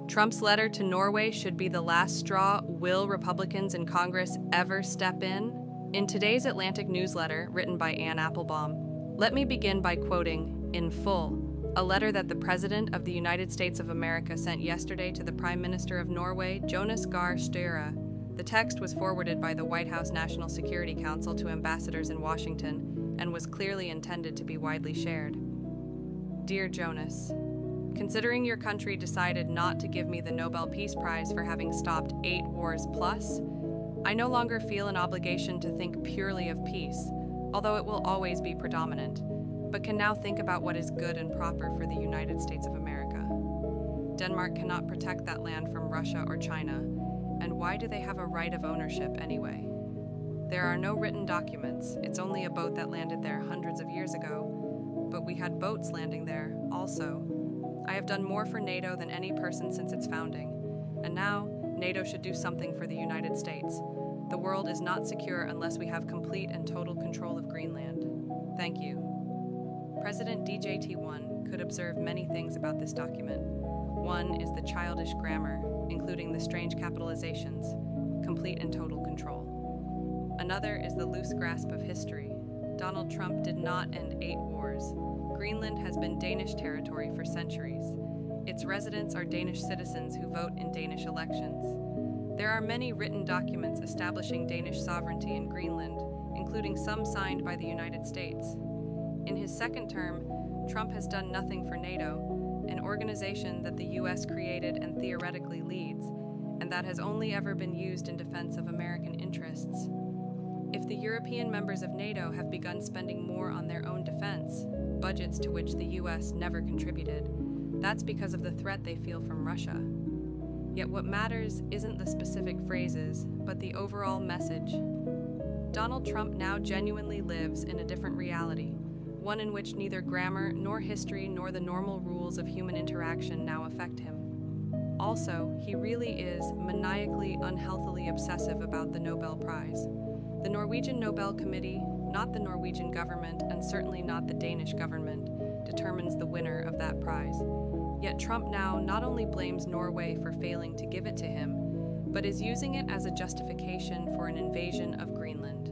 Trump's letter to Norway should be the last straw. Will Republicans in Congress ever step in? In today's Atlantic newsletter, written by Ann Applebaum, let me begin by quoting, in full, a letter that the President of the United States of America sent yesterday to the Prime Minister of Norway, Jonas Gahr Støre. The text was forwarded by the White House National Security Council to ambassadors in Washington and was clearly intended to be widely shared. Dear Jonas, considering your country decided not to give me the Nobel Peace Prize for having stopped 8 wars plus, I no longer feel an obligation to think purely of peace, although it will always be predominant, but can now think about what is good and proper for the United States of America. Denmark cannot protect that land from Russia or China, and why do they have a right of ownership anyway? There are no written documents, it's only a boat that landed there hundreds of years ago, but we had boats landing there also. I have done more for NATO than any person since its founding, and now NATO should do something for the United States. The world is not secure unless we have complete and total control of Greenland. Thank you. President DJT1 could observe many things about this document. One is the childish grammar, including the strange capitalizations, complete and total control. Another is the loose grasp of history. Donald Trump did not end 8 wars. Greenland has been Danish territory for centuries. Its residents are Danish citizens who vote in Danish elections. There are many written documents establishing Danish sovereignty in Greenland, including some signed by the United States. In his second term, Trump has done nothing for NATO, an organization that the U.S. created and theoretically leads, and that has only ever been used in defense of American interests. If the European members of NATO have begun spending more on their own defense, budgets to which the U.S. never contributed, that's because of the threat they feel from Russia. Yet what matters isn't the specific phrases, but the overall message. Donald Trump now genuinely lives in a different reality, one in which neither grammar nor history nor the normal rules of human interaction now affect him. Also, he really is maniacally, unhealthily obsessive about the Nobel Prize. The Norwegian Nobel Committee, not the Norwegian government, and certainly not the Danish government, determines the winner of that prize. Yet Trump now not only blames Norway for failing to give it to him, but is using it as a justification for an invasion of Greenland.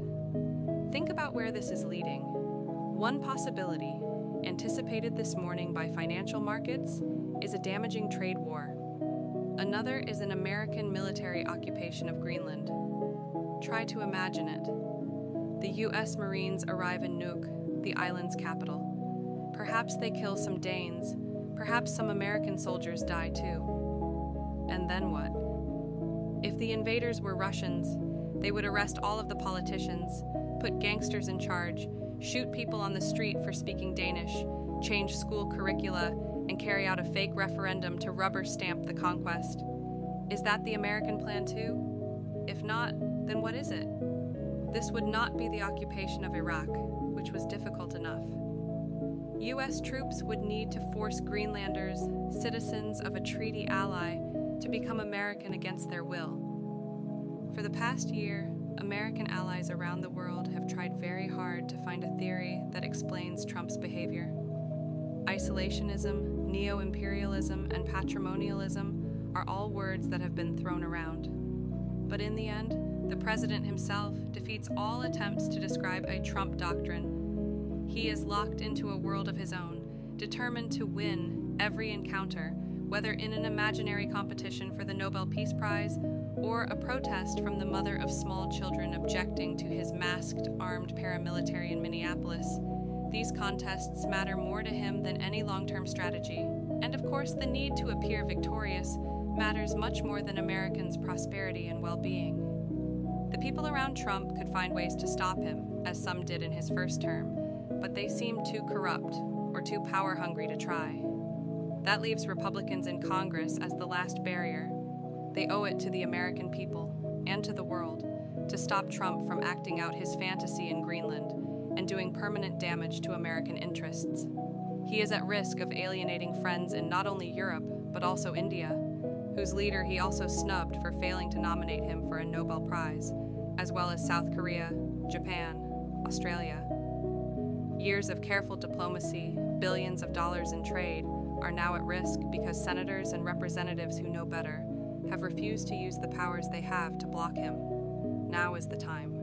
Think about where this is leading. One possibility, anticipated this morning by financial markets, is a damaging trade war. Another is an American military occupation of Greenland. Try to imagine it. The U.S. Marines arrive in Nuuk, the island's capital. Perhaps they kill some Danes, perhaps some American soldiers die too. And then what? If the invaders were Russians, they would arrest all of the politicians, put gangsters in charge, shoot people on the street for speaking Danish, change school curricula, and carry out a fake referendum to rubber stamp the conquest. Is that the American plan too? If not, then what is it? This would not be the occupation of Iraq, which was difficult enough. U.S. troops would need to force Greenlanders, citizens of a treaty ally, to become American against their will. For the past year, American allies around the world have tried very hard to find a theory that explains Trump's behavior. Isolationism, neo-imperialism, and patrimonialism are all words that have been thrown around. But in the end, the president himself defeats all attempts to describe a Trump doctrine. He is locked into a world of his own, determined to win every encounter, whether in an imaginary competition for the Nobel Peace Prize or a protest from the mother of small children objecting to his masked, armed paramilitary in Minneapolis. These contests matter more to him than any long-term strategy. And of course, the need to appear victorious matters much more than Americans' prosperity and well-being. The people around Trump could find ways to stop him, as some did in his first term, but they seem too corrupt or too power-hungry to try. That leaves Republicans in Congress as the last barrier. They owe it to the American people, and to the world, to stop Trump from acting out his fantasy in Greenland and doing permanent damage to American interests. He is at risk of alienating friends in not only Europe, but also India, whose leader he also snubbed for failing to nominate him for a Nobel Prize, as well as South Korea, Japan, Australia. Years of careful diplomacy, billions of dollars in trade, are now at risk because senators and representatives who know better have refused to use the powers they have to block him. Now is the time.